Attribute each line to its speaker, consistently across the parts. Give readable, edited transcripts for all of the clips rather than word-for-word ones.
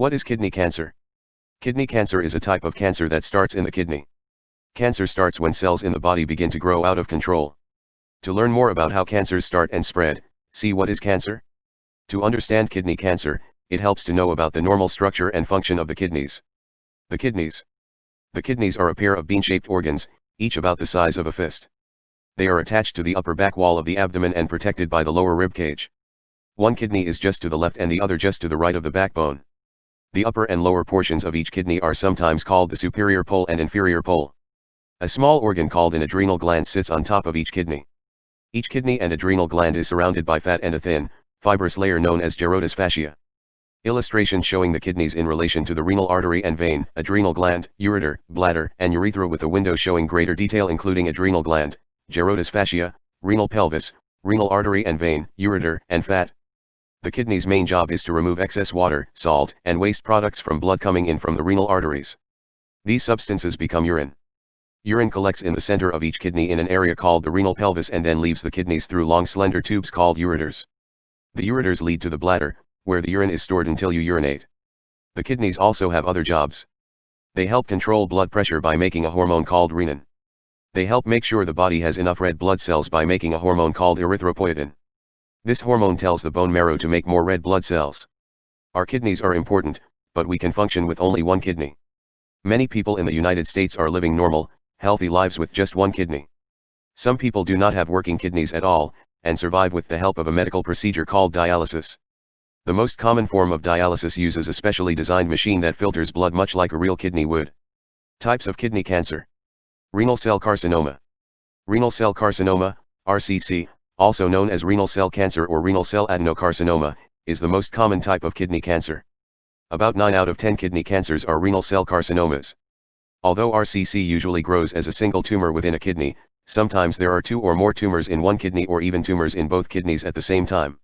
Speaker 1: What is kidney cancer? Kidney cancer is a type of cancer that starts in the kidney. Cancer starts when cells in the body begin to grow out of control. To learn more about how cancers start and spread, see what is cancer? To understand kidney cancer, it helps to know about the normal structure and function of the kidneys. The kidneys. The kidneys are a pair of bean-shaped organs, each about the size of a fist. They are attached to the upper back wall of the abdomen and protected by the lower rib cage. One kidney is just to the left and the other just to the right of the backbone. The upper and lower portions of each kidney are sometimes called the superior pole and inferior pole. A small organ called an adrenal gland sits on top of each kidney. Each kidney and adrenal gland is surrounded by fat and a thin, fibrous layer known as Gerota's fascia. Illustration showing the kidneys in relation to the renal artery and vein, adrenal gland, ureter, bladder, and urethra with a window showing greater detail including adrenal gland, Gerota's fascia, renal pelvis, renal artery and vein, ureter, and fat. The kidney's main job is to remove excess water, salt, and waste products from blood coming in from the renal arteries. These substances become urine. Urine collects in the center of each kidney in an area called the renal pelvis and then leaves the kidneys through long slender tubes called ureters. The ureters lead to the bladder, where the urine is stored until you urinate. The kidneys also have other jobs. They help control blood pressure by making a hormone called renin. They help make sure the body has enough red blood cells by making a hormone called erythropoietin. This hormone tells the bone marrow to make more red blood cells. Our kidneys are important, but we can function with only one kidney. Many people in the United States are living normal, healthy lives with just one kidney. Some people do not have working kidneys at all, and survive with the help of a medical procedure called dialysis. The most common form of dialysis uses a specially designed machine that filters blood much like a real kidney would. Types of kidney cancer. Renal cell carcinoma. Renal cell carcinoma, RCC, also known as renal cell cancer or renal cell adenocarcinoma, is the most common type of kidney cancer. About 9 out of 10 kidney cancers are renal cell carcinomas. Although RCC usually grows as a single tumor within a kidney, sometimes there are 2 or more tumors in one kidney or even tumors in both kidneys at the same time.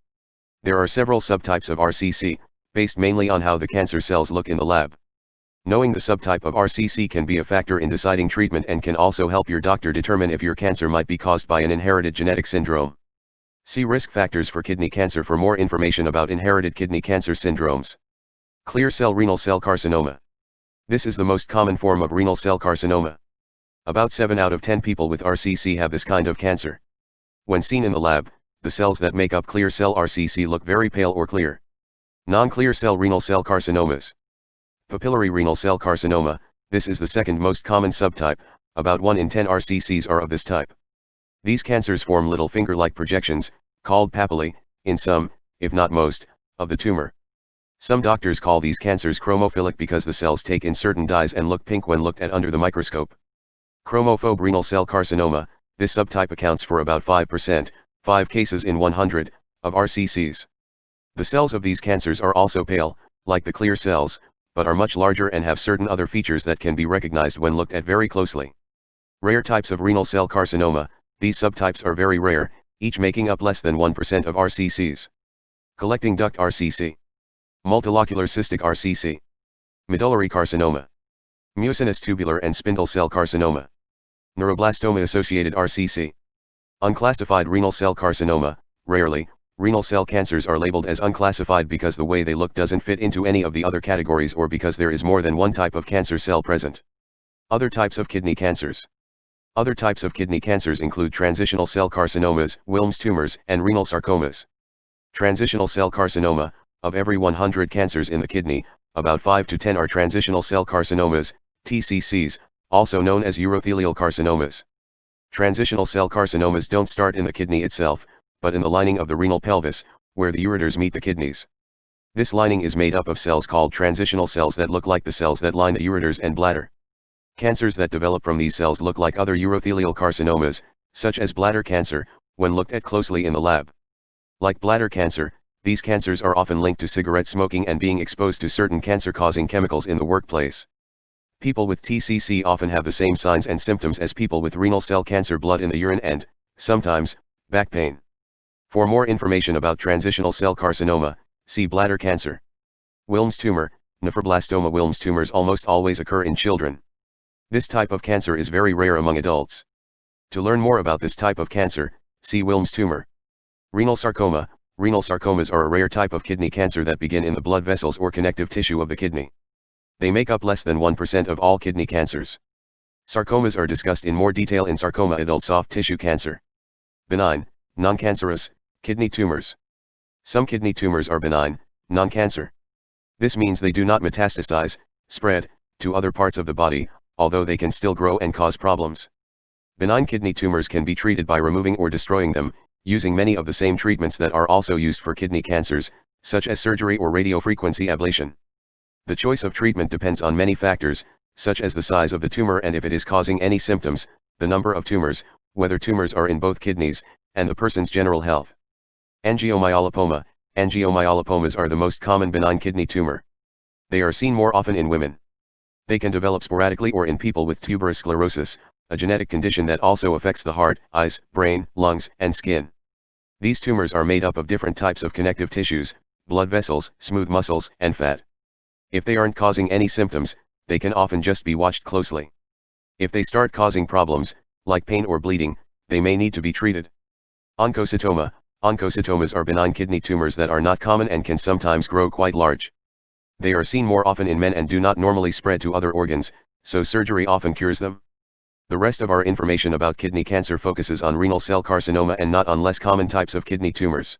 Speaker 1: There are several subtypes of RCC, based mainly on how the cancer cells look in the lab. Knowing the subtype of RCC can be a factor in deciding treatment and can also help your doctor determine if your cancer might be caused by an inherited genetic syndrome. See risk factors for kidney cancer for more information about inherited kidney cancer syndromes. Clear cell renal cell carcinoma. This is the most common form of renal cell carcinoma. About 7 out of 10 people with RCC have this kind of cancer. When seen in the lab, the cells that make up clear cell RCC look very pale or clear. Non-clear cell renal cell carcinomas. Papillary renal cell carcinoma, this is the second most common subtype, about 1 in 10 RCCs are of this type. These cancers form little finger-like projections, called papillae, in some, if not most, of the tumor. Some doctors call these cancers chromophilic because the cells take in certain dyes and look pink when looked at under the microscope. Chromophobe renal cell carcinoma, this subtype accounts for about 5%, 5 cases in 100, of RCCs. The cells of these cancers are also pale, like the clear cells, but are much larger and have certain other features that can be recognized when looked at very closely. Rare types of renal cell carcinoma, these subtypes are very rare, each making up less than 1% of RCCs. Collecting duct RCC. Multilocular cystic RCC. Medullary carcinoma. Mucinous tubular and spindle cell carcinoma. Neuroblastoma-associated RCC. Unclassified renal cell carcinoma, rarely, renal cell cancers are labeled as unclassified because the way they look doesn't fit into any of the other categories or because there is more than one type of cancer cell present. Other types of kidney cancers. Other types of kidney cancers include transitional cell carcinomas, Wilms tumors, and renal sarcomas. Transitional cell carcinoma, of every 100 cancers in the kidney, about 5 to 10 are transitional cell carcinomas, TCCs, also known as urothelial carcinomas. Transitional cell carcinomas don't start in the kidney itself, but in the lining of the renal pelvis, where the ureters meet the kidneys. This lining is made up of cells called transitional cells that look like the cells that line the ureters and bladder. Cancers that develop from these cells look like other urothelial carcinomas, such as bladder cancer, when looked at closely in the lab. Like bladder cancer, these cancers are often linked to cigarette smoking and being exposed to certain cancer-causing chemicals in the workplace. People with TCC often have the same signs and symptoms as people with renal cell cancer: blood in the urine and, sometimes, back pain. For more information about transitional cell carcinoma, see bladder cancer. Wilms tumor, Nephroblastoma. Wilms tumors almost always occur in children. This type of cancer is very rare among adults. To learn more about this type of cancer, see Wilms tumor. Renal sarcoma, Renal sarcomas are a rare type of kidney cancer that begin in the blood vessels or connective tissue of the kidney. They make up less than 1% of all kidney cancers. Sarcomas are discussed in more detail in sarcoma adult soft tissue cancer. Benign, non-cancerous, kidney tumors. Some kidney tumors are benign, non-cancer. This means they do not metastasize, spread, to other parts of the body, although they can still grow and cause problems. Benign kidney tumors can be treated by removing or destroying them, using many of the same treatments that are also used for kidney cancers, such as surgery or radiofrequency ablation. The choice of treatment depends on many factors, such as the size of the tumor and if it is causing any symptoms, the number of tumors, whether tumors are in both kidneys, and the person's general health. Angiomyolipoma. Angiomyolipomas are the most common benign kidney tumor. They are seen more often in women. They can develop sporadically or in people with tuberous sclerosis, a genetic condition that also affects the heart, eyes, brain, lungs, and skin. These tumors are made up of different types of connective tissues, blood vessels, smooth muscles, and fat. If they aren't causing any symptoms, they can often just be watched closely. If they start causing problems, like pain or bleeding, they may need to be treated. Oncocetoma. Oncocetomas are benign kidney tumors that are not common and can sometimes grow quite large. They are seen more often in men and do not normally spread to other organs, so surgery often cures them. The rest of our information about kidney cancer focuses on renal cell carcinoma and not on less common types of kidney tumors.